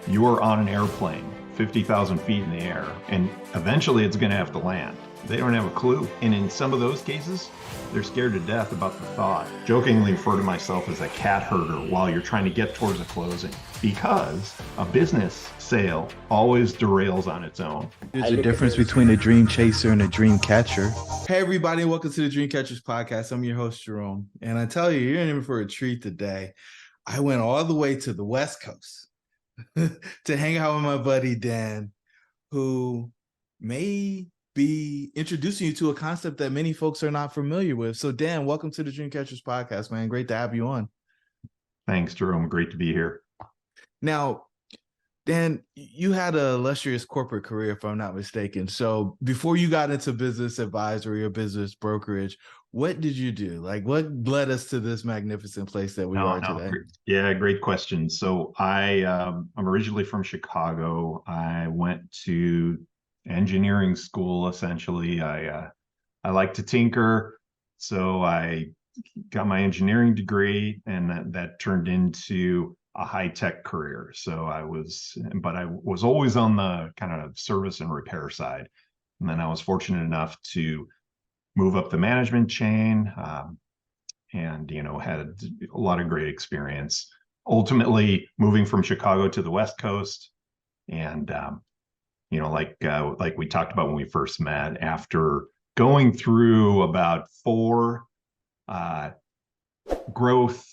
You are on an airplane 50,000 feet in the air, and eventually it's going to have to land. They don't have a clue. And in some of those cases, they're scared to death about the thought. Jokingly refer to myself as a cat herder while you're trying to get towards a closing, because a business sale always derails on its own. There's a difference between a dream chaser and a dream catcher. Hey, everybody, and welcome to the Dream Catchers podcast. I'm your host, Jerome. And I tell you, you're in for a treat today. I went all the way to the West Coast to hang out with my buddy, Dan, who may be introducing you to a concept that many folks are not familiar with. So, Dan, welcome to the Dream Catchers podcast, man. Great to have you on. Thanks, Jerome. Great to be here. Now, Dan, you had a illustrious corporate career, if I'm not mistaken. So before you got into business advisory or business brokerage, what did you do? Like, what led us to this magnificent place that we are today? Yeah, great question. So I'm originally from Chicago. I went to engineering school, essentially. I like to tinker. So I got my engineering degree, and that turned into a high-tech career. So I was always on the kind of service and repair side. And then I was fortunate enough to move up the management chain, and, had a lot of great experience. Ultimately moving from Chicago to the West Coast. And, like we talked about when we first met, after going through about 4 growth,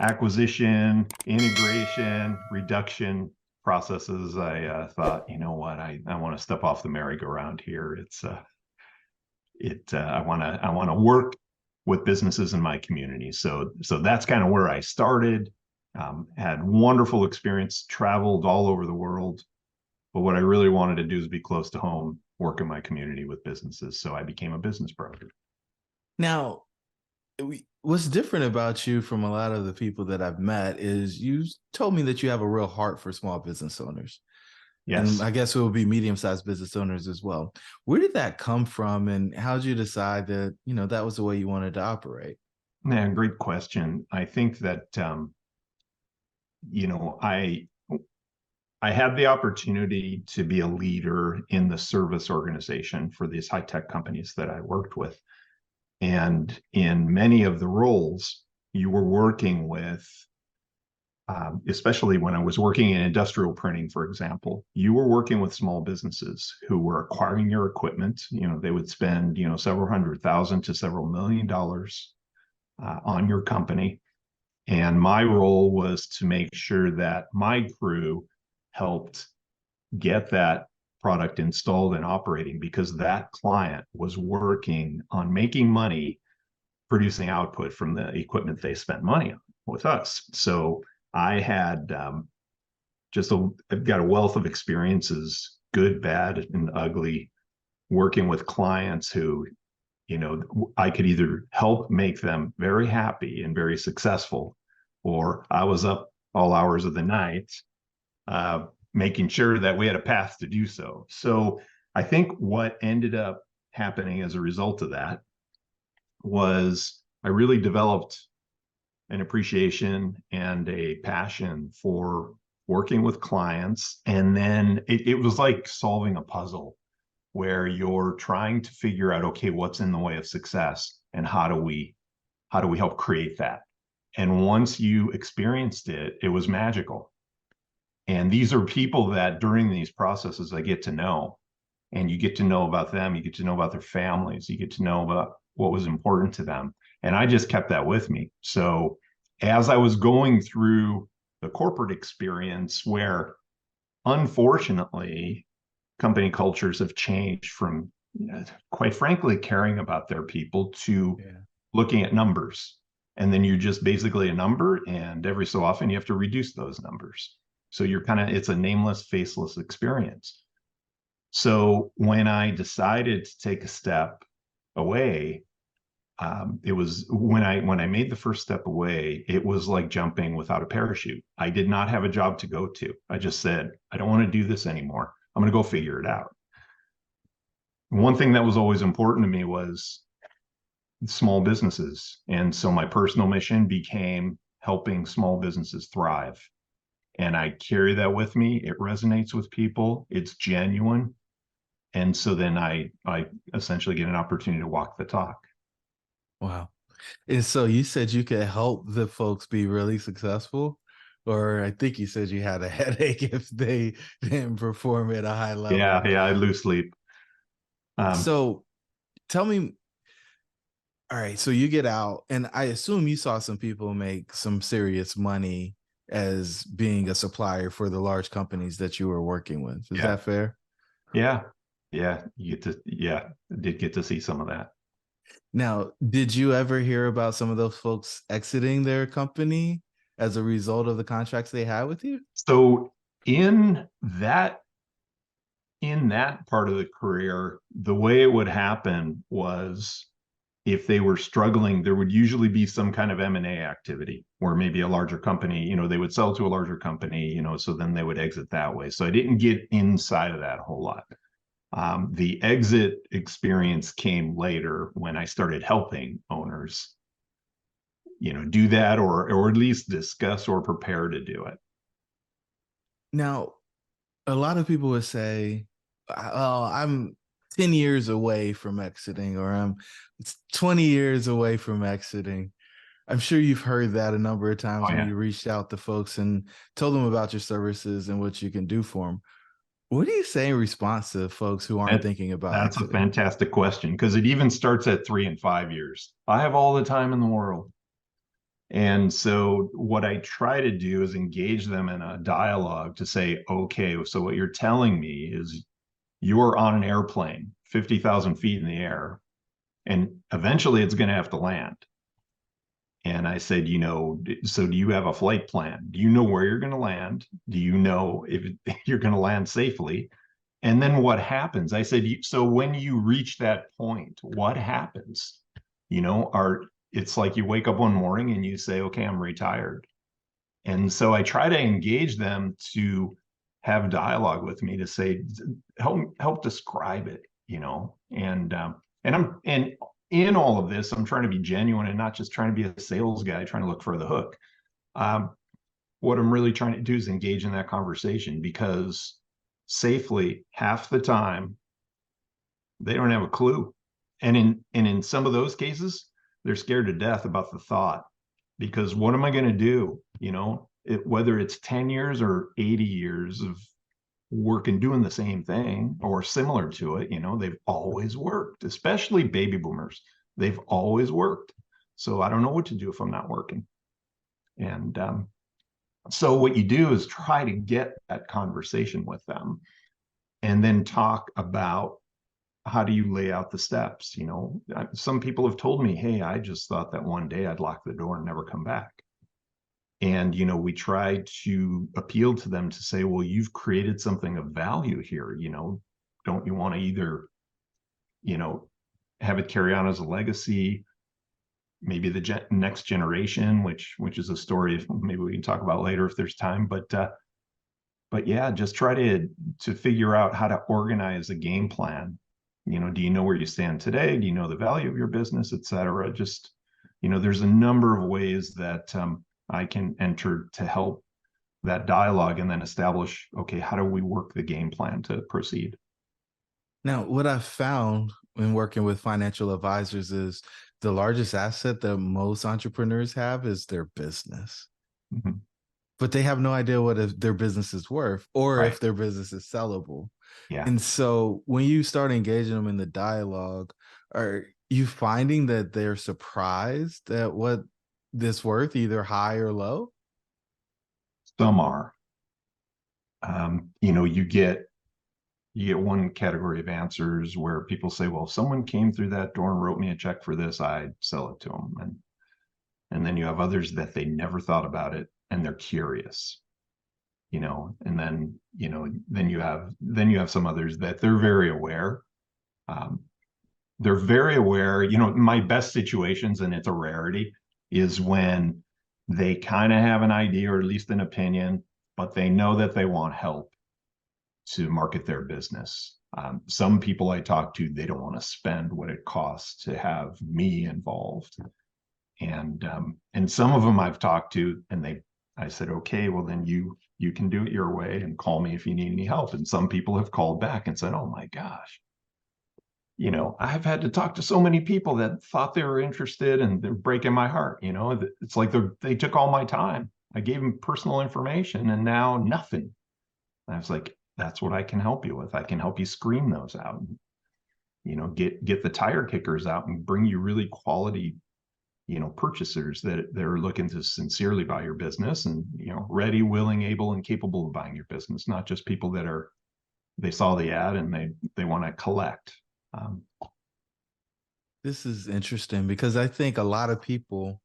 acquisition, integration, reduction processes, I thought, you know what, I want to step off the merry-go-round here. I want to work with businesses in my community. So that's kind of where I started. Had wonderful experience, traveled all over the world. But what I really wanted to do is be close to home, work in my community with businesses. So I became a business broker. Now, what's different about you from a lot of the people that I've met is you told me that you have a real heart for small business owners. Yes. And I guess it will be medium-sized business owners as well. Where did that come from, and how did you decide that, that was the way you wanted to operate? Man, great question. I think that, I had the opportunity to be a leader in the service organization for these high-tech companies that I worked with. And in many of the roles, you were working with, especially when I was working in industrial printing, for example, you were working with small businesses who were acquiring your equipment. They would spend, several $100,000 to several $1 million on your company. And my role was to make sure that my crew helped get that product installed and operating, because that client was working on making money, producing output from the equipment they spent money on with us. So I had I've got a wealth of experiences, good, bad, and ugly, working with clients who, I could either help make them very happy and very successful, or I was up all hours of the night, making sure that we had a path to do so. So I think what ended up happening as a result of that was I really developed an appreciation and a passion for working with clients. And then it was like solving a puzzle where you're trying to figure out, okay, what's in the way of success, and how do we help create that? And once you experienced it, it was magical. And these are people that during these processes I get to know, and you get to know about them, you get to know about their families, you get to know about what was important to them. And I just kept that with me. So as I was going through the corporate experience, where unfortunately company cultures have changed from, quite frankly, caring about their people to looking at numbers. And then you're just basically a number, and every so often you have to reduce those numbers. So it's a nameless, faceless experience. So when I decided to take a step away, it was when I made the first step away, it was like jumping without a parachute. I did not have a job to go to. I just said, I don't want to do this anymore. I'm going to go figure it out. One thing that was always important to me was small businesses. And so my personal mission became helping small businesses thrive. and I carry that with me. It resonates with people. It's genuine. And so then I essentially get an opportunity to walk the talk. Wow. And so you said you could help the folks be really successful, or I think you said you had a headache if they didn't perform at a high level. Yeah, I lose sleep. So tell me, all right, so you get out, and I assume you saw some people make some serious money as being a supplier for the large companies that you were working with. Is Yeah, that fair? yeah, yeah. You get to, yeah, did get to see some of that. Now, did you ever hear about some of those folks exiting their company as a result of the contracts they had with you? So in that in that part of the career, the way it would happen was if they were struggling, there would usually be some kind of M&A activity, or maybe a larger company, they would sell to a larger company, so then they would exit that way. So I didn't get inside of that a whole lot. The exit experience came later when I started helping owners, do that, or at least discuss or prepare to do it. Now, a lot of people would say, "Oh, I'm 10 years away from exiting," or "I'm 20 years away from exiting." I'm sure you've heard that a number of times Oh when yeah. you reached out to folks and told them about your services and what you can do for them. What do you say in response to folks who aren't That, thinking about that's a exiting? fantastic question, because it even starts at 3 and 5 years. I have all the time in the world. And so what I try to do is engage them in a dialogue to say, okay, so what you're telling me is you're on an airplane 50,000 feet in the air, and eventually it's going to have to land. And I said, so do you have a flight plan? Do you know where you're going to land? Do you know if you're going to land safely? And then what happens? I said, so when you reach that point, what happens? It's like you wake up one morning and you say, okay, I'm retired. And so I try to engage them to have dialogue with me to say, help describe it, and in all of this, I'm trying to be genuine and not just trying to be a sales guy trying to look for the hook. Um, what I'm really trying to do is engage in that conversation, because safely, half the time they don't have a clue. And in some of those cases, they're scared to death about the thought, because what am I going to do? Whether it's 10 years or 80 years of working doing the same thing or similar to it, they've always worked, especially baby boomers. They've always worked. So I don't know what to do if I'm not working. And so what you do is try to get that conversation with them, and then talk about how do you lay out the steps. Some people have told me, hey, I just thought that one day I'd lock the door and never come back. And we try to appeal to them to say, well, you've created something of value here. Don't you want to either have it carry on as a legacy, maybe the next generation, which is a story maybe we can talk about later if there's time. But yeah, just try to figure out how to organize a game plan. Do you know where you stand today? Do you know the value of your business, et cetera? Just, there's a number of ways that I can enter to help that dialogue, and then establish, okay, how do we work the game plan to proceed? Now, what I've found when working with financial advisors is the largest asset that most entrepreneurs have is their business. Mhm. But they have no idea what their business is worth or Right. if their business is sellable. Yeah. And so when you start engaging them in the dialogue, are you finding that they're surprised at what this worth, either high or low? Some are. You get one category of answers where people say, well, if someone came through that door and wrote me a check for this, I'd sell it to them. And then you have others that they never thought about it and they're curious, and then you have some others that they're very aware. Um, they're very aware. My best situations, and it's a rarity, is when they kind of have an idea or at least an opinion, but they know that they want help to market their business. Some people I talk to, they don't want to spend what it costs to have me involved. And some of them I've talked to, and I said, okay, well then you can do it your way and call me if you need any help. And some people have called back and said, oh my gosh, I've had to talk to so many people that thought they were interested and they're breaking my heart. It's like they took all my time. I gave them personal information and now nothing. And I was like, that's what I can help you with. I can help you screen those out, get the tire kickers out and bring you really quality, purchasers that they're looking to sincerely buy your business and, ready, willing, able, and capable of buying your business, not just people that they saw the ad and they want to collect. This is interesting because I think a lot of people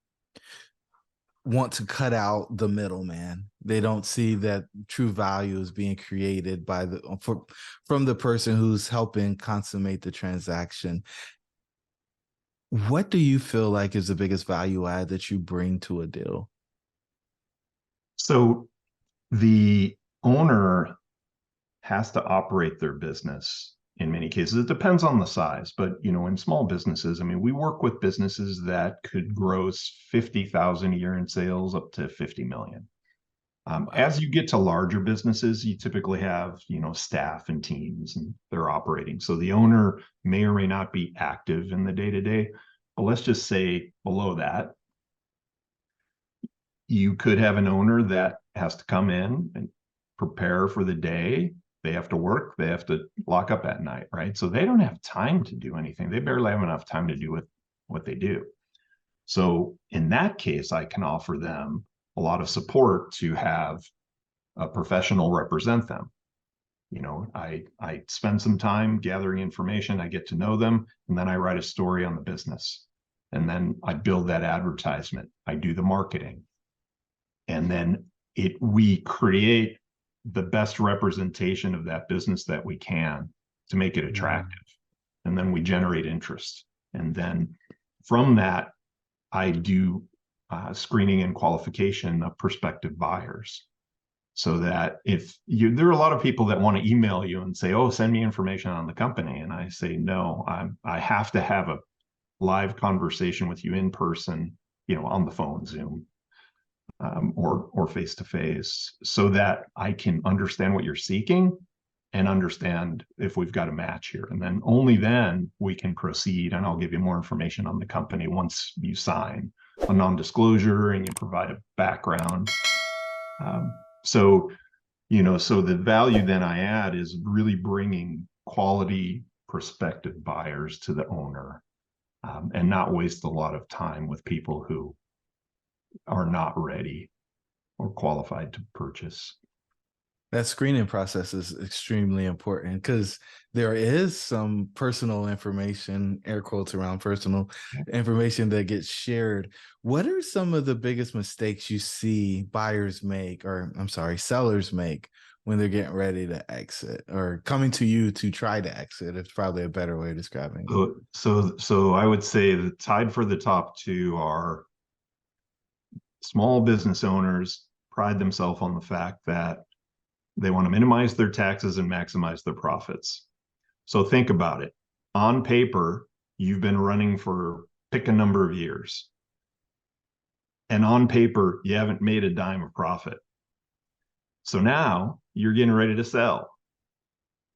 want to cut out the middleman. They don't see that true value is being created from the person who's helping consummate the transaction. What do you feel like is the biggest value add that you bring to a deal? So the owner has to operate their business in many cases. It depends on the size, but in small businesses, I mean, we work with businesses that could gross 50,000 a year in sales up to 50 million. As you get to larger businesses, you typically have, staff and teams and they're operating. So the owner may or may not be active in the day-to-day, but let's just say below that, you could have an owner that has to come in and prepare for the day. They have to work, they have to lock up at night, right? So they don't have time to do anything. They barely have enough time to do what they do. So in that case, I can offer them a lot of support to have a professional represent them. I spend some time gathering information, I get to know them, and then I write a story on the business. And then I build that advertisement, I do the marketing. And then we create the best representation of that business that we can to make it attractive. And then we generate interest. And then from that, I do screening and qualification of prospective buyers. So that there are a lot of people that want to email you and say, oh, send me information on the company. And I say, no, I have to have a live conversation with you in person, on the phone, Zoom, or face-to-face, so that I can understand what you're seeking and understand if we've got a match here. And then only then we can proceed. And I'll give you more information on the company once you sign a non-disclosure and you provide a background. So the value then I add is really bringing quality prospective buyers to the owner, and not waste a lot of time with people who are not ready or qualified to purchase. That screening process is extremely important because there is some personal information, air quotes around personal information, that gets shared. What are some of the biggest mistakes you see buyers make, or I'm sorry, sellers make when they're getting ready to exit or coming to you to try to exit? It's probably a better way of describing it. So I would say the tied for the top two are small business owners pride themselves on the fact that they want to minimize their taxes and maximize their profits. So think about it. On paper, you've been running for pick a number of years. And on paper, you haven't made a dime of profit. So now you're getting ready to sell.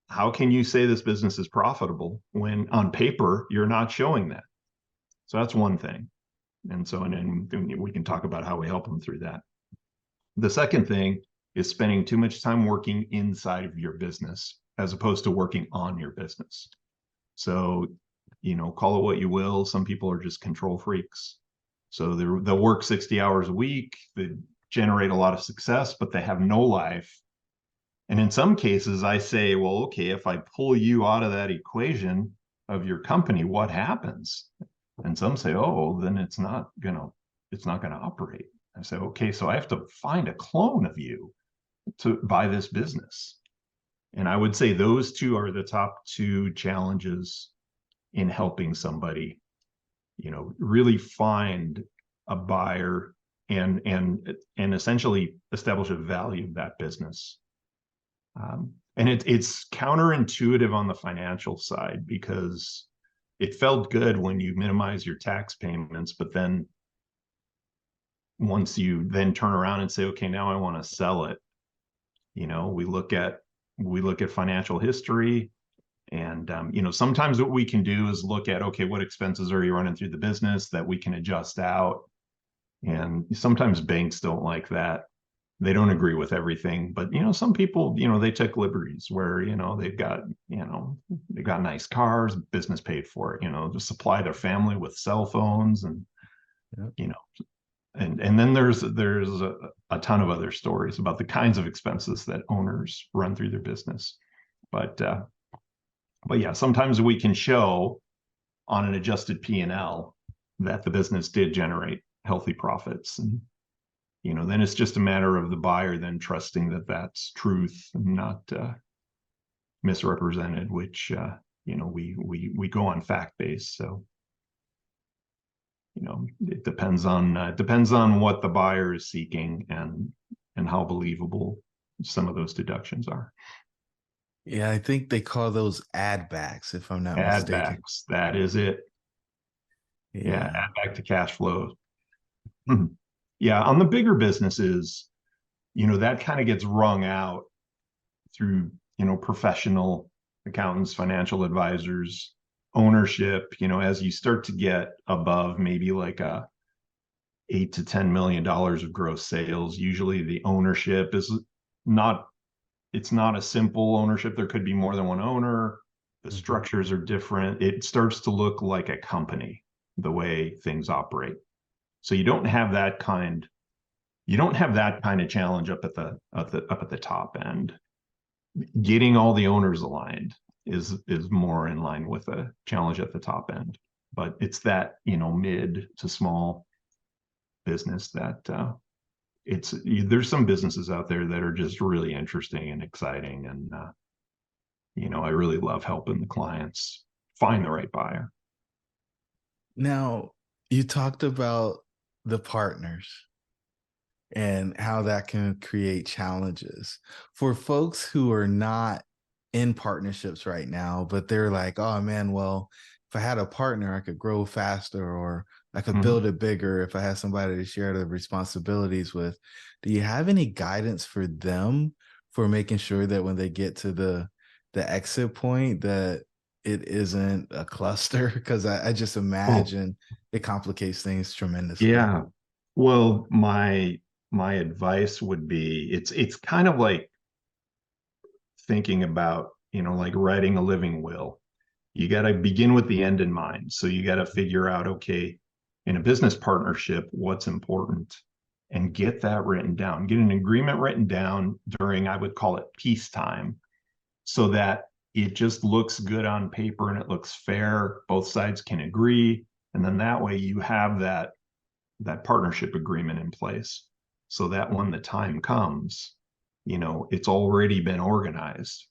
How can you say this business is profitable when on paper you're not showing that? So that's one thing. And then we can talk about how we help them through that. The second thing is spending too much time working inside of your business as opposed to working on your business. So, call it what you will. Some people are just control freaks. So they'll work 60 hours a week, they generate a lot of success, but they have no life. And in some cases, I say, well, okay, if I pull you out of that equation of your company, what happens? And some say, oh, then it's not gonna operate. I say, okay, so I have to find a clone of you to buy this business. And I would say those two are the top two challenges in helping somebody, really find a buyer and essentially establish a value of that business. And it's counterintuitive on the financial side because it felt good when you minimize your tax payments, but then once you then turn around and say, okay, now I want to sell it, we look at financial history. And sometimes what we can do is look at, okay, what expenses are you running through the business that we can adjust out? And sometimes banks don't like that. They don't agree with everything, but some people, they take liberties where they've got nice cars, business paid for it, to supply their family with cell phones. And Yep. and then there's a ton of other stories about the kinds of expenses that owners run through their business. But yeah, sometimes we can show on an adjusted P&L that the business did generate healthy profits. And then it's just a matter of the buyer then trusting that that's truth and not misrepresented, which we go on fact based. So it depends on what the buyer is seeking and how believable some of those deductions are. Yeah, I think they call those add backs, if I'm not Add mistaken. backs, that is it. Yeah, add back to cash flow. Yeah, on the bigger businesses, that kind of gets wrung out through, professional accountants, financial advisors, ownership, as you start to get above maybe like a $8 to $10 million of gross sales. Usually the ownership is it's not a simple ownership. There could be more than one owner. The structures are different. It starts to look like a company, the way things operate. So you don't have that kind of challenge up at the top end. Getting all the owners aligned is more in line with a challenge at the top end. But it's that, mid to small business that there's some businesses out there that are just really interesting and exciting. And, I really love helping the clients find the right buyer. Now, you talked about the partners and how that can create challenges for folks who are not in partnerships right now, but they're like, oh man, well, if I had a partner, I could grow faster, or I could build it bigger if I had somebody to share the responsibilities with. Do you have any guidance for them for making sure that when they get to the exit point that it isn't a cluster? Because I just imagine it complicates things tremendously. Yeah. Well, my advice would be it's kind of like thinking about, like writing a living will. You got to begin with the end in mind. So you got to figure out, okay, in a business partnership, what's important, and get that written down. Get an agreement written down during, I would call it peacetime, so that it just looks good on paper and it looks fair. Both sides can agree. And then that way you have that partnership agreement in place, so that when the time comes, it's already been organized.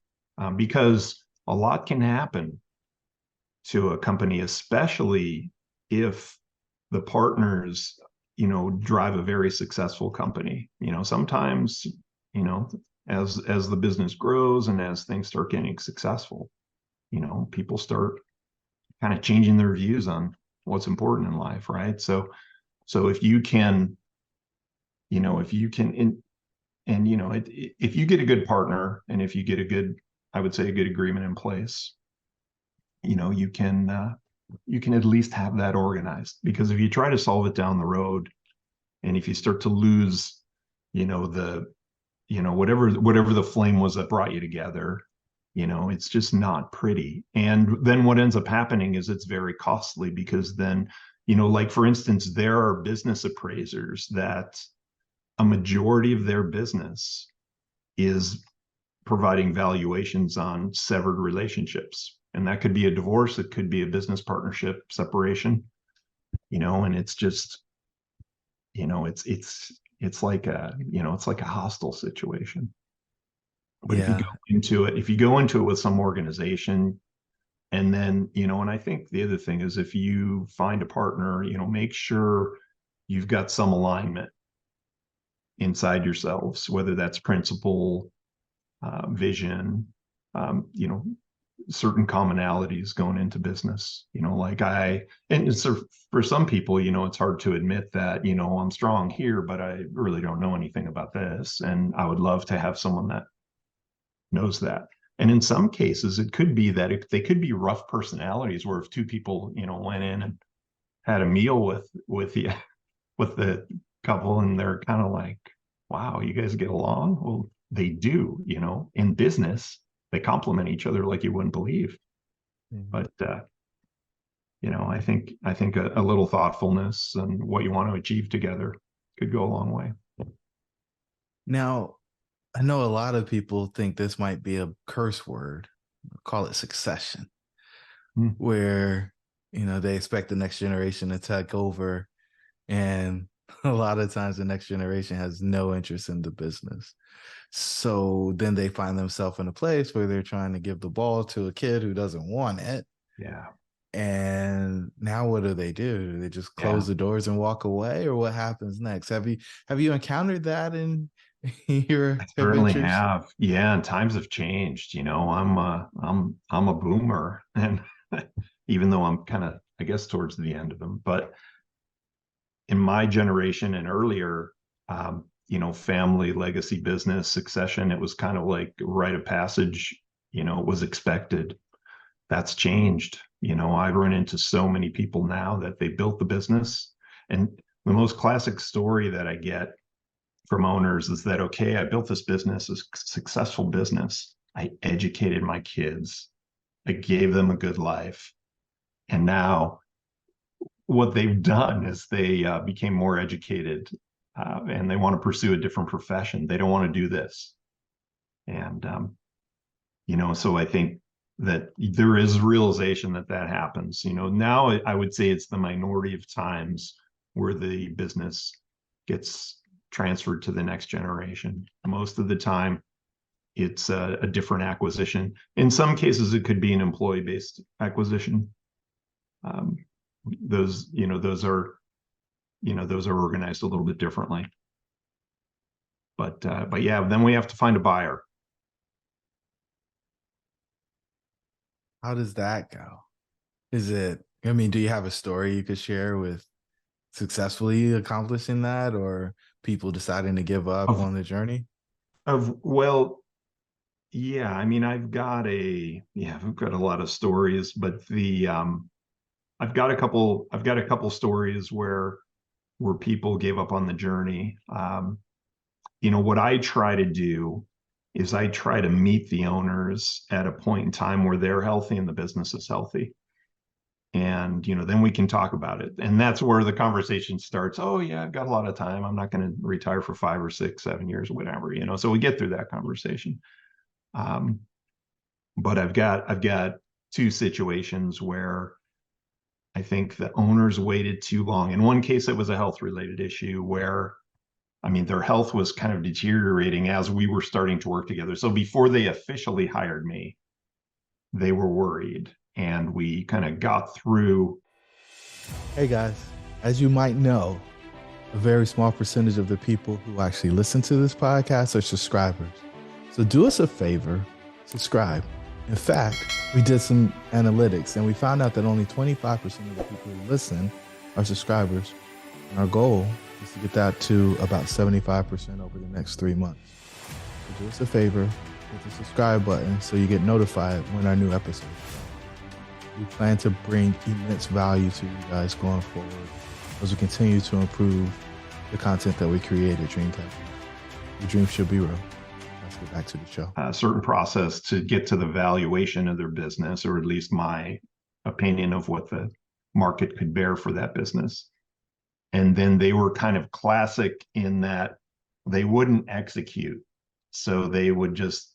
Because a lot can happen to a company, especially if the partners, drive a very successful company. Sometimes, as the business grows and as things start getting successful, people start kind of changing their views on what's important in life, right? So if you can, if you get a good partner, and if you get a good, I would say a good agreement in place, you can at least have that organized. Because if you try to solve it down the road, and if you start to lose, whatever the flame was that brought you together, it's just not pretty. And then what ends up happening is it's very costly, because then, like for instance, there are business appraisers that a majority of their business is providing valuations on severed relationships. And that could be a divorce, it could be a business partnership separation, and it's just, it's like a hostile situation. But if you go into it with some organization, and then, and I think the other thing is, if you find a partner, make sure you've got some alignment inside yourselves, whether that's principle, vision, certain commonalities going into business. And so for some people, it's hard to admit that, I'm strong here, but I really don't know anything about this. And I would love to have someone that knows that. And in some cases, it could be that they could be rough personalities where if two people, went in and had a meal with the couple and they're kind of like, wow, you guys get along? Well, they do, in business, they complement each other like you wouldn't believe. Mm-hmm. But I think a little thoughtfulness and what you want to achieve together could go a long way. Now, I know a lot of people think this might be a curse word, call it succession, where, they expect the next generation to take over. And a lot of times the next generation has no interest in the business. So then they find themselves in a place where they're trying to give the ball to a kid who doesn't want it. Yeah. And now what do? Do they just close the doors and walk away, or what happens next? Have you encountered that in your I certainly adventures? have. Yeah, and times have changed. I'm a boomer, and even though I'm kind of, I guess, towards the end of them, but in my generation and earlier, family legacy business succession, it was kind of like rite of passage. It was expected. That's changed. I run into so many people now that they built the business, and the most classic story that I get from owners is that, okay, I built this business, a successful business. I educated my kids. I gave them a good life. And now what they've done is they became more educated and they want to pursue a different profession. They don't want to do this. And, so I think that there is realization that happens. Now I would say it's the minority of times where the business gets transferred to the next generation. Most of the time, it's a different acquisition. In some cases, it could be an employee-based acquisition. Those are organized a little bit differently. But yeah, then we have to find a buyer. How does that go? Do you have a story you could share with successfully accomplishing that, or people deciding to give up on the journey? Well, yeah, I've got a lot of stories, but I've got a couple stories where people gave up on the journey. What I try to do is I try to meet the owners at a point in time where they're healthy and the business is healthy. And, then we can talk about it. And that's where the conversation starts. Oh yeah, I've got a lot of time. I'm not going to retire for 5 or 6, 7 years or whatever, so we get through that conversation. But I've got 2 situations where I think the owners waited too long. In one case, it was a health related issue where, their health was kind of deteriorating as we were starting to work together. So before they officially hired me, they were worried, and we kind of got through. Hey guys, as you might know, a very small percentage of the people who actually listen to this podcast are subscribers. So do us a favor, subscribe. In fact, we did some analytics and we found out that only 25% of the people who listen are subscribers. And our goal is to get that to about 75% over the next 3 months. So do us a favor, hit the subscribe button so you get notified when our new episodes come. We plan to bring immense value to you guys going forward as we continue to improve the content that we create at Dreamcatcher. Your dreams should be real. Let's get back to the show. A certain process to get to the valuation of their business, or at least my opinion of what the market could bear for that business. And then they were kind of classic in that they wouldn't execute. So they would just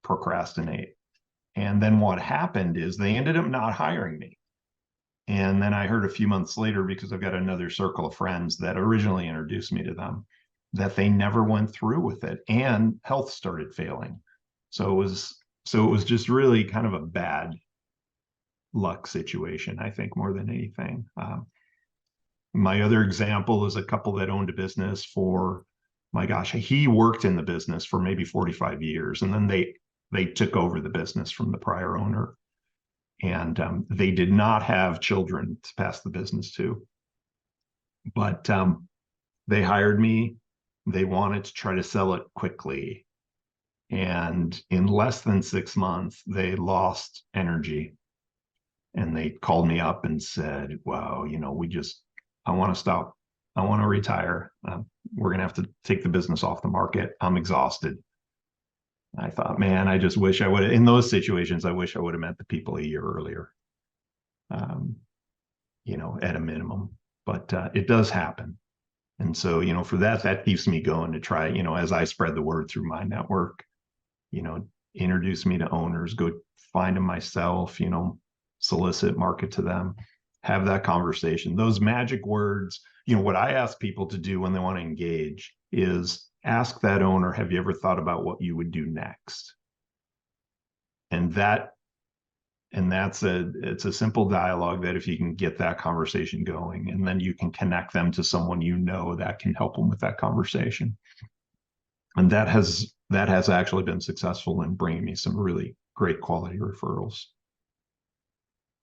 procrastinate. And then what happened is they ended up not hiring me. And then I heard a few months later, because I've got another circle of friends that originally introduced me to them, that they never went through with it and health started failing. So it was just really kind of a bad luck situation, I think, more than anything. My other example is a couple that owned a business for, my gosh, he worked in the business for maybe 45 years. And then they they took over the business from the prior owner, and they did not have children to pass the business to. But they hired me. They wanted to try to sell it quickly. And in less than 6 months, they lost energy. And they called me up and said, wow, I want to stop. I want to retire. We're going to have to take the business off the market. I'm exhausted. I thought, man, I just wish I would have, in those situations, I wish I would have met the people a year earlier, um, at a minimum. But it does happen. And so, for that keeps me going to try, as I spread the word through my network, introduce me to owners, go find them myself, solicit, market to them, have that conversation. Those magic words, what I ask people to do when they want to engage is ask that owner, have you ever thought about what you would do next? And it's a simple dialogue that if you can get that conversation going, and then you can connect them to someone that can help them with that conversation. And that has actually been successful in bringing me some really great quality referrals.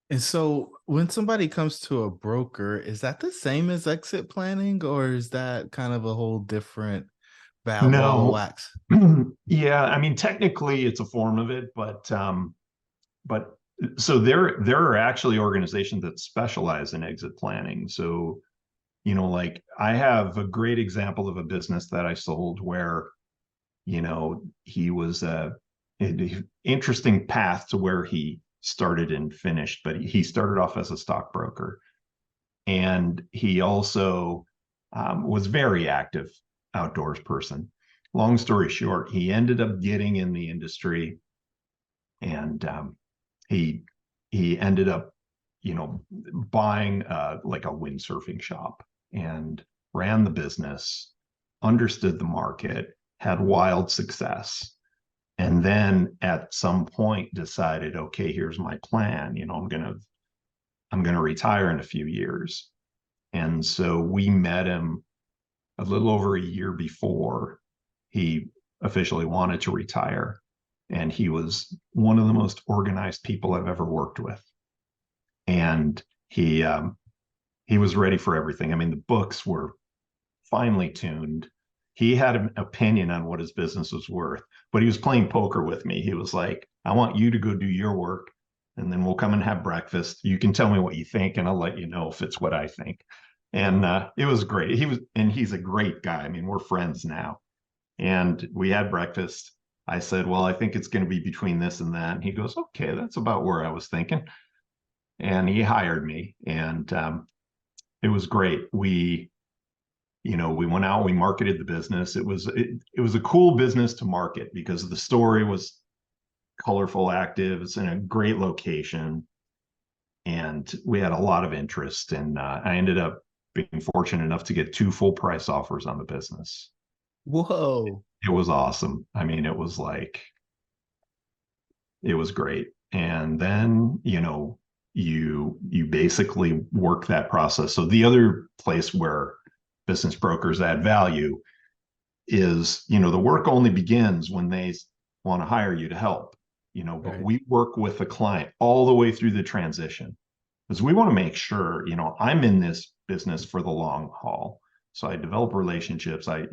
And so when somebody comes to a broker, is that the same as exit planning, or is that kind of a whole different ball of wax? Yeah, I mean, technically it's a form of it, but so there are actually organizations that specialize in exit planning. So, like I have a great example of a business that I sold where, he was an interesting path to where he started and finished, but he started off as a stockbroker. And he also was very active outdoors person. Long story short, he ended up getting in the industry, and he ended up, buying like a windsurfing shop, and ran the business, understood the market, had wild success, and then at some point decided, okay, here's my plan. I'm gonna retire in a few years. And so we met him a little over a year before he officially wanted to retire. And he was one of the most organized people I've ever worked with. And he was ready for everything. I mean, the books were finely tuned. He had an opinion on what his business was worth, but he was playing poker with me. He was like, I want you to go do your work, and then we'll come and have breakfast. You can tell me what you think, and I'll let you know if it's what I think. And it was great. He's a great guy. I mean, we're friends now. And we had breakfast. I said, well, I think it's going to be between this and that. And he goes, okay, that's about where I was thinking. And he hired me, and it was great. We went out, we marketed the business. It was a cool business to market because the story was colorful, active. It's in a great location, and we had a lot of interest. And I ended up being fortunate enough to get 2 full price offers on the business. Whoa. It was awesome. I mean, it was great. And then, you basically work that process. So the other place where business brokers add value is, the work only begins when they want to hire you to help, but Right. we work with the client all the way through the transition, because we want to make sure, I'm in this business for the long haul. So I develop relationships. I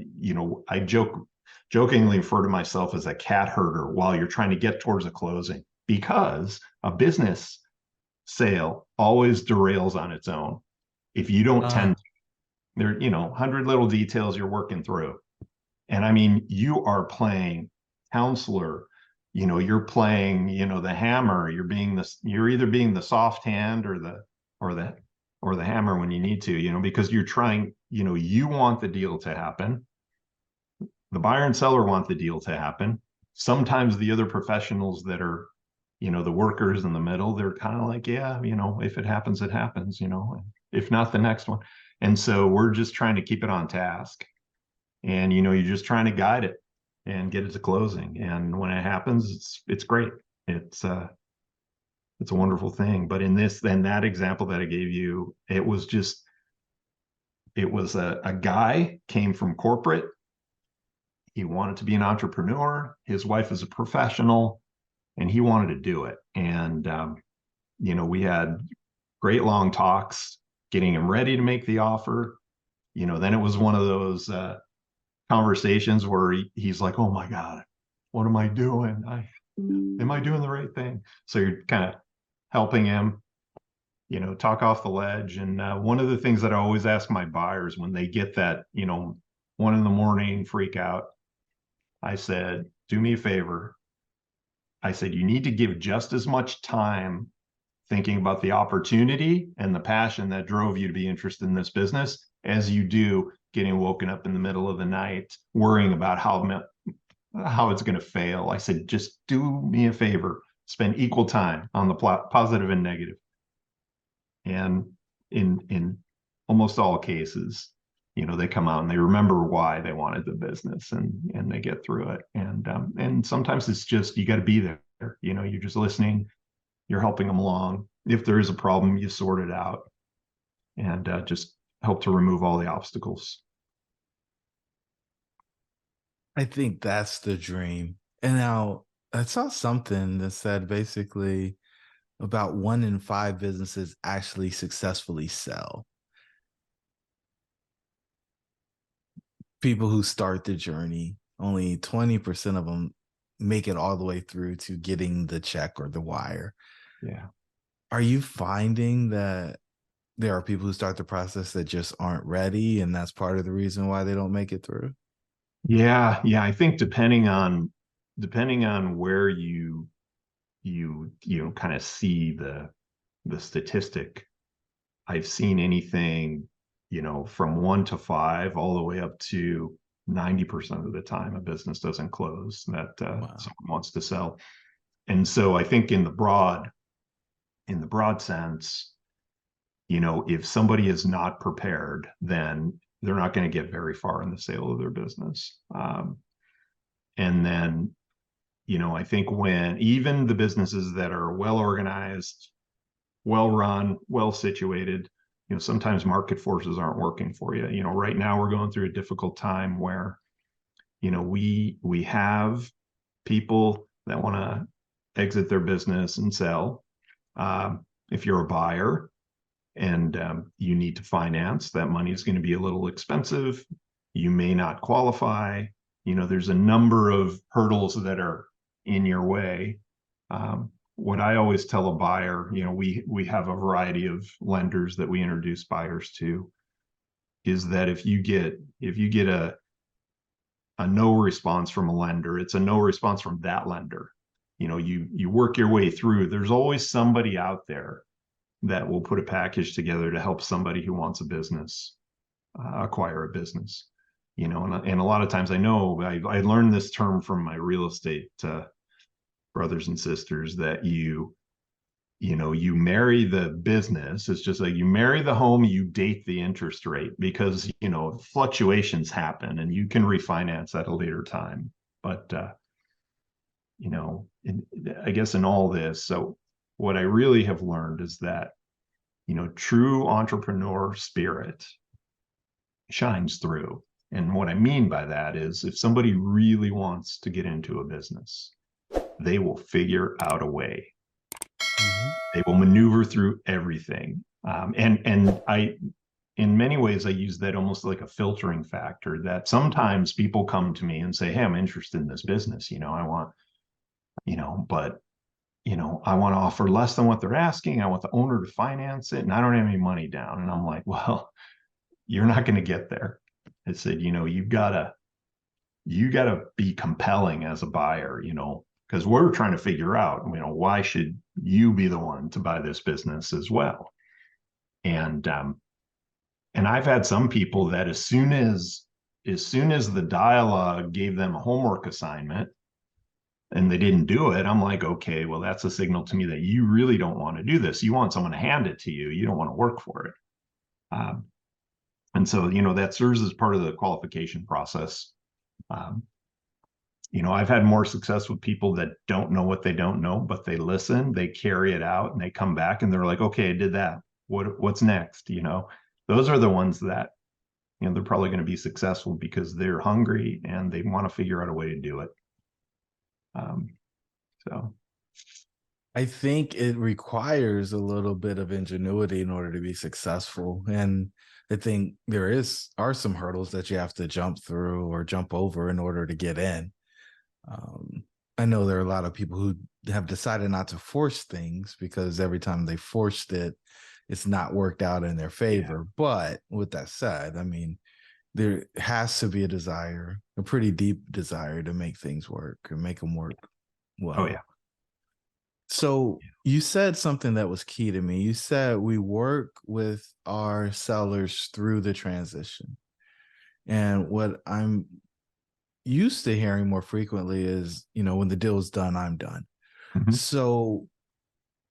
jokingly refer to myself as a cat herder while you're trying to get towards a closing, because a business sale always derails on its own if you don't tend to. There, 100 little details you're working through. And I mean, you are playing counselor, you're playing, the hammer, you're either being the soft hand or the hammer when you need to, because you're trying, you want the deal to happen. The buyer and seller want the deal to happen. Sometimes the other professionals that are, the workers in the middle, they're kind of like, yeah, if it happens, it happens, if not the next one. And so we're just trying to keep it on task. And, you're just trying to guide it and get it to closing. And when it happens, it's great. It's a wonderful thing. But in that example that I gave you, it was a guy came from corporate. He wanted to be an entrepreneur. His wife is a professional. and he wanted to do it. And, we had great long talks, getting him ready to make the offer. Then it was one of those conversations where he's like, oh my God, what am I doing? Am I doing the right thing? So you're kind of helping him, talk off the ledge. And one of the things that I always ask my buyers when they get that, 1 a.m. freak out, I said, do me a favor. I said, you need to give just as much time thinking about the opportunity and the passion that drove you to be interested in this business as you do getting woken up in the middle of the night worrying about how it's going to fail. I said, just do me a favor, spend equal time on the positive and negative. And in almost all cases, they come out and they remember why they wanted the business, and they get through it. And sometimes it's just, you got to be there. You're just listening, you're helping them along. If there is a problem, you sort it out, and just help to remove all the obstacles. I think that's the dream. And now I saw something that said basically about 1 in 5 businesses actually successfully sell. People who start the journey, only 20% of them make it all the way through to getting the check or the wire. Yeah. Are you finding that there are people who start the process that just aren't ready, and that's part of the reason why they don't make it through? Yeah. I think depending on where you kind of see the statistic, I've seen anything, from 1 to 5 all the way up to 90% of the time a business doesn't close that Wow. someone wants to sell. And so I think in the broad sense, if somebody is not prepared, then they're not going to get very far in the sale of their business. And then, I think when even the businesses that are well organized, well run, well situated, sometimes market forces aren't working for you. Right now we're going through a difficult time where, we have people that want to exit their business and sell. If you're a buyer and you need to finance, that money is going to be a little expensive. You may not qualify. There's a number of hurdles that are in your way. What I always tell a buyer, we have a variety of lenders that we introduce buyers to, is that if you get a no response from a lender, it's a no response from that lender. You work your way through. There's always somebody out there that will put a package together to help somebody who wants a business acquire a business. And a lot of times I know I learned this term from my real estate brothers and sisters, that you marry the business. It's just like you marry the home, you date the interest rate, because fluctuations happen and you can refinance at a later time. But I guess in all this, so what I really have learned is that true entrepreneur spirit shines through. And what I mean by that is, if somebody really wants to get into a business, they will figure out a way. Mm-hmm. They will maneuver through everything. And I, in many ways, I use that almost like a filtering factor, that sometimes people come to me and say, hey, I'm interested in this business. I want, but, I want to offer less than what they're asking. I want the owner to finance it, and I don't have any money down. And I'm like, well, you're not going to get there. I said, you gotta be compelling as a buyer, because we're trying to figure out, why should you be the one to buy this business as well? And I've had some people that as soon as the dialogue gave them a homework assignment and they didn't do it, I'm like, okay, well, that's a signal to me that you really don't want to do this. You want someone to hand it to you. You don't want to work for it. And so, that serves as part of the qualification process. I've had more success with people that don't know what they don't know, but they listen, they carry it out, and they come back and they're like, okay, I did that. What's next? Those are the ones that, they're probably going to be successful because they're hungry and they want to figure out a way to do it. So I think it requires a little bit of ingenuity in order to be successful. And I think are some hurdles that you have to jump through or jump over in order to get in. Um, I know there are a lot of people who have decided not to force things because every time they forced it, it's not worked out in their Yeah. favor. But with that said, I mean, there has to be a pretty deep desire to make things work and make them work Oh yeah. well. So you said something that was key to me. You said we work with our sellers through the transition. And what I'm used to hearing more frequently is, when the deal's done, I'm done. Mhm. So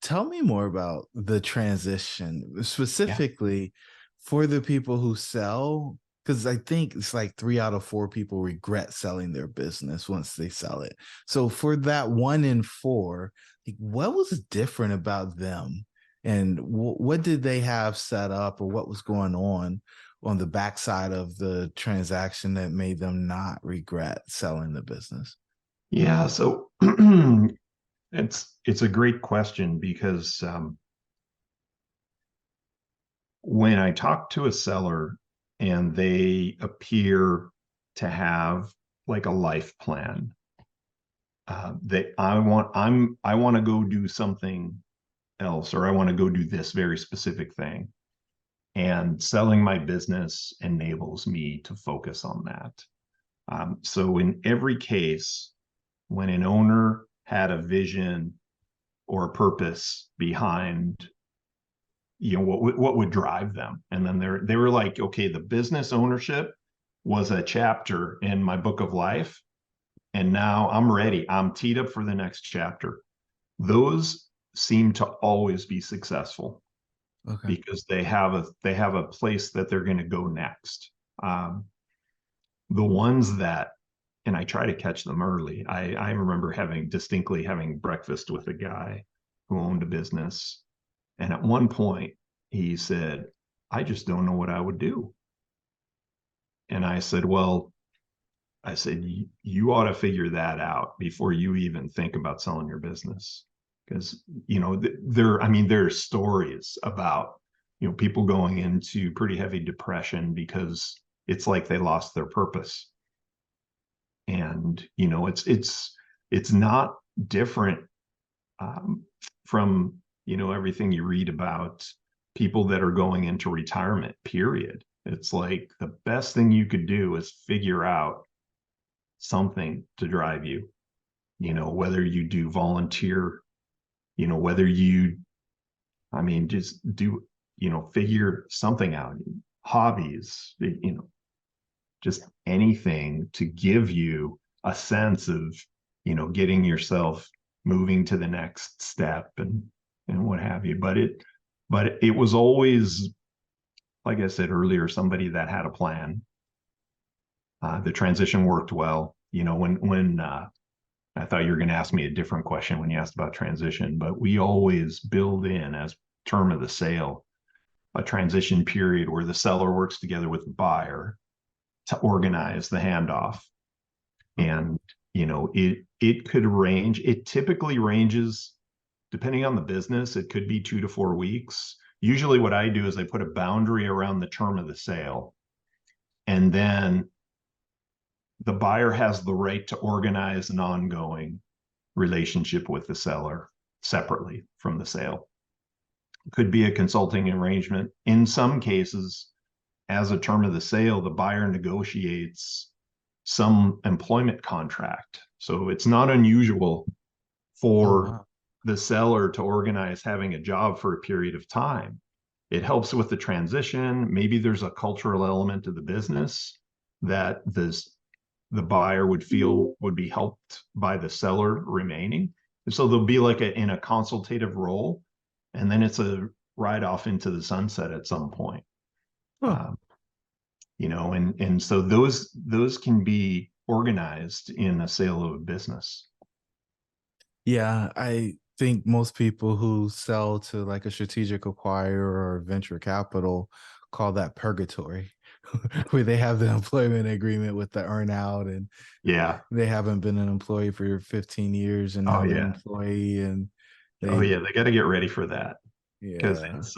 tell me more about the transition, Yeah. specifically for the people who sell, because I think it's like 3 out of 4 people regret selling their business once they sell it. So for that 1 in 4, like, what was different about them, and what did they have set up, or what was going on the backside of the transaction that made them not regret selling the business? Yeah. So it's a great question because when I talk to a seller and they appear to have like a life plan, that I want to go do something else, or I want to go do this very specific thing. And selling my business enables me to focus on that. So in every case, when an owner had a vision or a purpose behind, what would drive them, and then they were like, okay, the business ownership was a chapter in my book of life, and now I'm ready. I'm teed up for the next chapter. Those seem to always be successful Okay. because they have a place that they're going to go next. Um, the ones that, and I try to catch them early. I remember distinctly having breakfast with a guy who owned a business, and at one point he said, "I just don't know what I would do." And I said, "Well," I said, "You ought to figure that out before you even think about selling your business." Because, there are stories about, people going into pretty heavy depression because it's like they lost their purpose. And, it's not different from, everything you read about people that are going into retirement, period. It's like the best thing you could do is figure out something to drive you, whether you do volunteer, whether you, just do, figure something out, hobbies, just anything to give you a sense of, getting yourself moving to the next step, and what have you. But it was always, like I said earlier, somebody that had a plan. The transition worked well. When I thought you were going to ask me a different question when you asked about transition, but we always build in, as term of the sale, a transition period where the seller works together with the buyer to organize the handoff. And it typically ranges, depending on the business, it could be 2 to 4 weeks. Usually what I do is I put a boundary around the term of the sale, and then the buyer has the right to organize an ongoing relationship with the seller separately from the sale. It could be a consulting arrangement. In some cases, as a term of the sale, the buyer negotiates some employment contract. So it's not unusual Oh, for wow. the seller to organize having a job for a period of time. It helps with the transition. Maybe there's a cultural element to the business that the buyer would feel would be helped by the seller remaining. So they'll be like in a consultative role, and then it's a ride off into the sunset at some point. Huh. Um, and so those can be organized in a sale of a business. Yeah, I think most people who sell to like a strategic acquirer or venture capital call that purgatory, where they have the employment agreement with the earn out, and Yeah. they haven't been an employee for 15 years and Oh now they're an yeah. employee, and Oh they yeah. They got to get ready for that because yeah. it's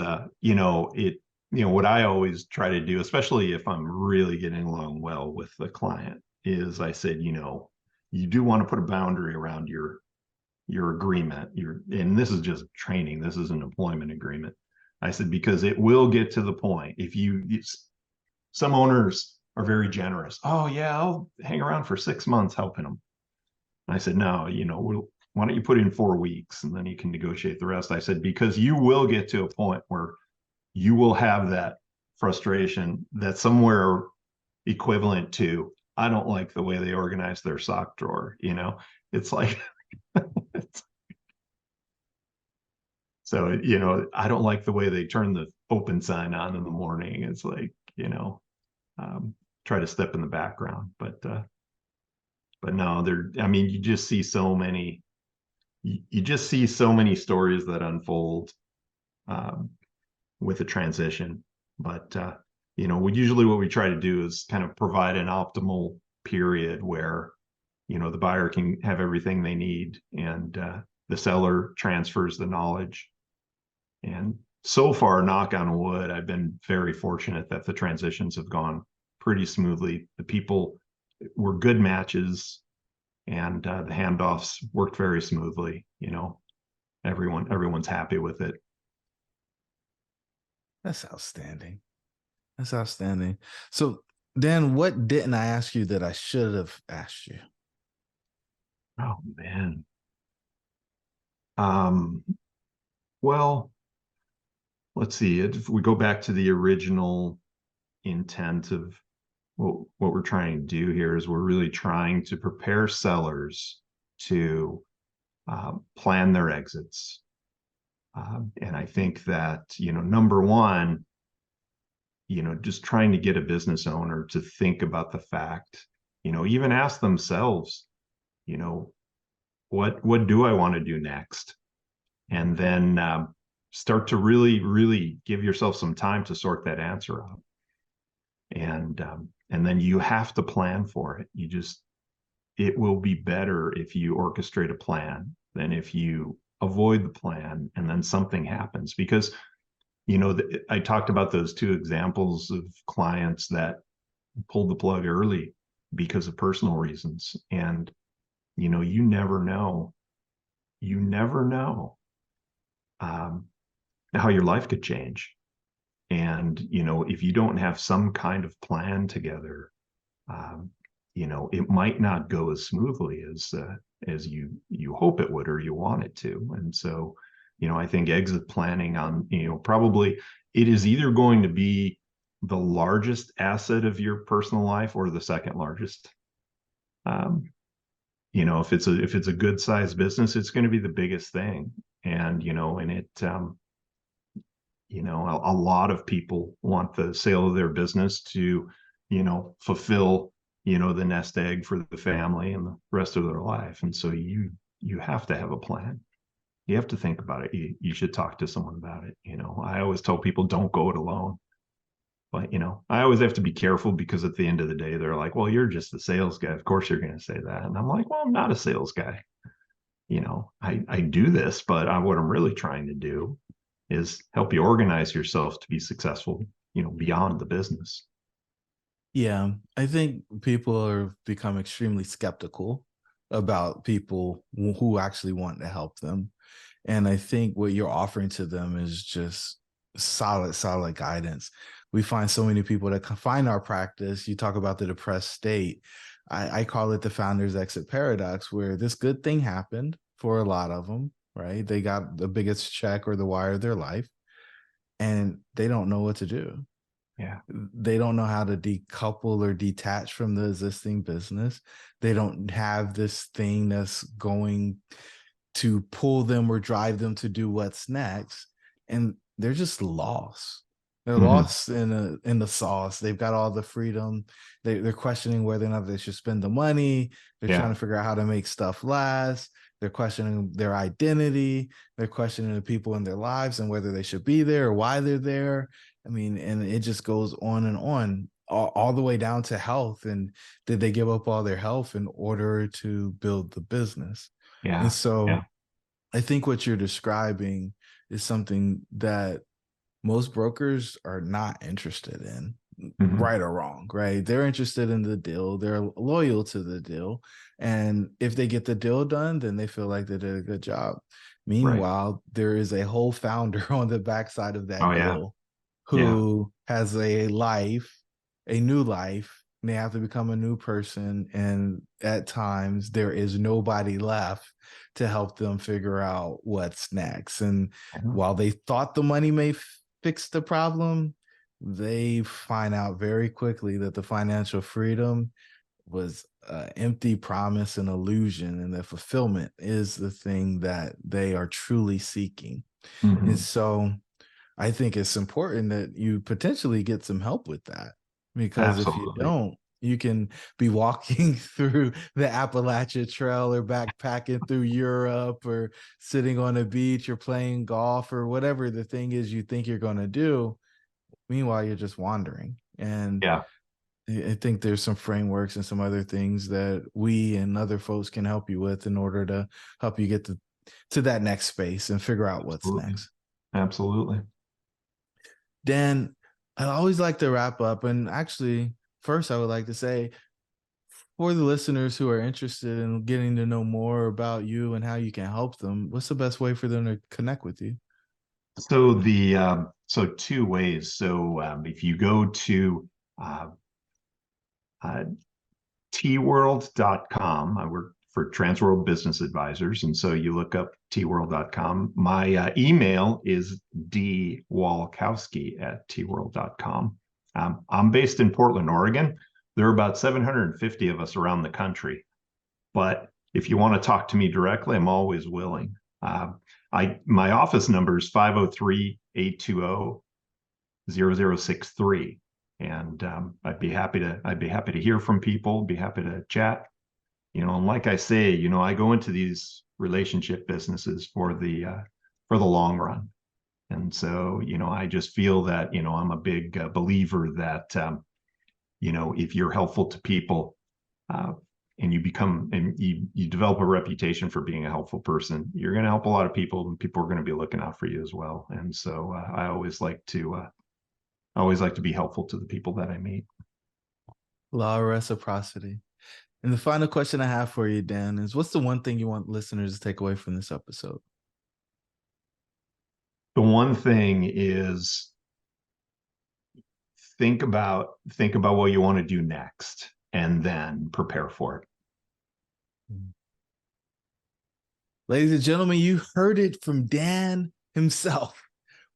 what I always try to do, especially if I'm really getting along well with the client, is I said, you do want to put a boundary around your agreement. And this is just training. This is an employment agreement. I said, because it will get to the point if some owners are very generous. Oh yeah, I'll hang around for 6 months helping them. And I said, no, why don't you put in 4 weeks and then you can negotiate the rest? I said, because you will get to a point where you will have that frustration that's somewhere equivalent to, I don't like the way they organize their sock drawer. It's like, so, I don't like the way they turn the open sign on in the morning. It's like, um, try to step in the background, but no, I mean, you just see so many stories that unfold, um, with a transition. But what we try to do is kind of provide an optimal period where the buyer can have everything they need, and the seller transfers the knowledge. And so far, knock on wood, I've been very fortunate that the transitions have gone pretty smoothly. The people were good matches, and the handoffs worked very smoothly. Everyone's happy with it. That's outstanding. That's outstanding. So Dan, what didn't I ask you that I should have asked you? Oh man. Um, well, let's see. If we go back to the original intent of what we're trying to do here, is we're really trying to prepare sellers to plan their exits. And I think that, number one, just trying to get a business owner to think about the fact, even ask themselves, you know, what do I want to do next? And then start to really, really give yourself some time to sort that answer out. And then you have to plan for it. It will be better if you orchestrate a plan than if you avoid the plan and then something happens. Because I talked about those two examples of clients that pulled the plug early because of personal reasons. And you never know. You never know um, how your life could change. And if you don't have some kind of plan together, um, it might not go as smoothly as you hope it would or you want it to. And so, I think exit planning on, probably it is either going to be the largest asset of your personal life or the second largest. If it's a good sized business, it's going to be the biggest thing. And a lot of people want the sale of their business to fulfill the nest egg for the family and the rest of their life. And so you have to have a plan. You have to think about it. You should talk to someone about it. I always tell people, don't go it alone. But I always have to be careful, because at the end of the day, they're like, well, you're just the sales guy, of course you're going to say that. And I'm like, well, I'm not a sales guy. I do this, but what I'm really trying to do is help you organize yourself to be successful, beyond the business. Yeah, I think people are become extremely skeptical about people who actually want to help them. And I think what you're offering to them is just solid guidance. We find so many people that find our practice. You talk about the depressed state. I call it the founder's exit paradox, where this good thing happened for a lot of them, right? They got the biggest check or the wire of their life, and they don't know what to do. Yeah. They don't know how to decouple or detach from the existing business. They don't have this thing that's going to pull them or drive them to do what's next. And they're just lost. They're lost in the sauce. They've got all the freedom. They're questioning whether or not they should spend the money. They're trying to figure out how to make stuff last. They're questioning their identity. They're questioning the people in their lives and whether they should be there or why they're there. I mean, and it just goes on and on. all the way down to health. And did they give up all their health in order to build the business? And Yeah. so Yeah. I think what you're describing is something that most brokers are not interested in, Mhm. right or wrong, right? They're interested in the deal. They're loyal to the deal. And if they get the deal done, then they feel like they did a good job. Right. Meanwhile, there is a whole founder on the backside of Oh that yeah. deal Yeah. who has a life, a new life. And they have to become a new person. And at times, there is nobody left to help them figure out what's next. And Yeah. while they thought the money may fix the problem, they find out very quickly that the financial freedom was an empty promise and illusion, and the fulfillment is the thing that they are truly seeking. And Mhm. so I think it's important that you potentially get some help with that, because if you Absolutely. don't, you can be walking through the Appalachia Trail or backpacking through Europe or sitting on a beach or playing golf or whatever the thing is you think you're going to do. Meanwhile, you're just wandering. And Yeah. I think there's some frameworks and some other things that we and other folks can help you with in order to help you get to that next space and figure out what's Absolutely. next. Absolutely. Dan, I always like to wrap up. And actually, first, I would like to say, for the listeners who are interested in getting to know more about you and how you can help them, what's the best way for them to connect with you? So so two ways. So if you go to uh, uh, tworld.com, I work for Transworld Business Advisors, and so you look up tworld.com. My email is dwalkowski@tworld.com. I'm based in Portland, Oregon. There are about 750 of us around the country, but if you want to talk to me directly, I'm always willing. My office number is 503-820-0063. And I'd be happy to hear from people, be happy to chat. And like I say, I go into these relationship businesses for the long run. And so, I just feel that, I'm a big believer that, if you're helpful to people, uh, and you develop a reputation for being a helpful person, you're going to help a lot of people, and people are going to be looking out for you as well. And so I always like to be helpful to the people that I meet. Law of reciprocity. And the final question I have for you, Dan, is what's the one thing you want listeners to take away from this episode? The one thing is think about what you want to do next and then prepare for it. Ladies and gentlemen, you heard it from Dan himself.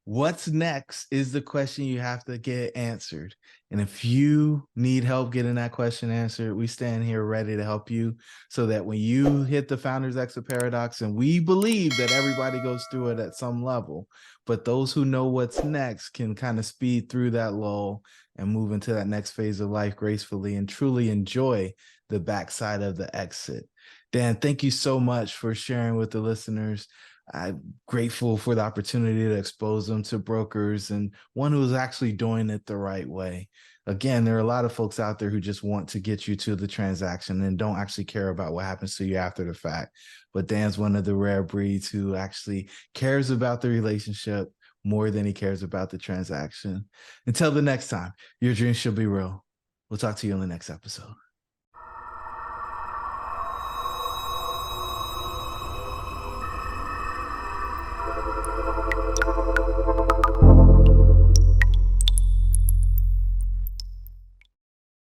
What's next is the question you have to get answered. And if you need help getting that question answered, we stand here ready to help you so that when you hit the founder's exit paradox, and we believe that everybody goes through it at some level, but those who know what's next can kind of speed through that lull and move into that next phase of life gracefully and truly enjoy the backside of the exit. Dan, thank you so much for sharing with the listeners. I'm grateful for the opportunity to expose them to brokers and one who is actually doing it the right way. Again, there are a lot of folks out there who just want to get you to the transaction and don't actually care about what happens to you after the fact. But Dan's one of the rare breeds who actually cares about the relationship more than he cares about the transaction. Until the next time, your dreams should be real. We'll talk to you in the next episode.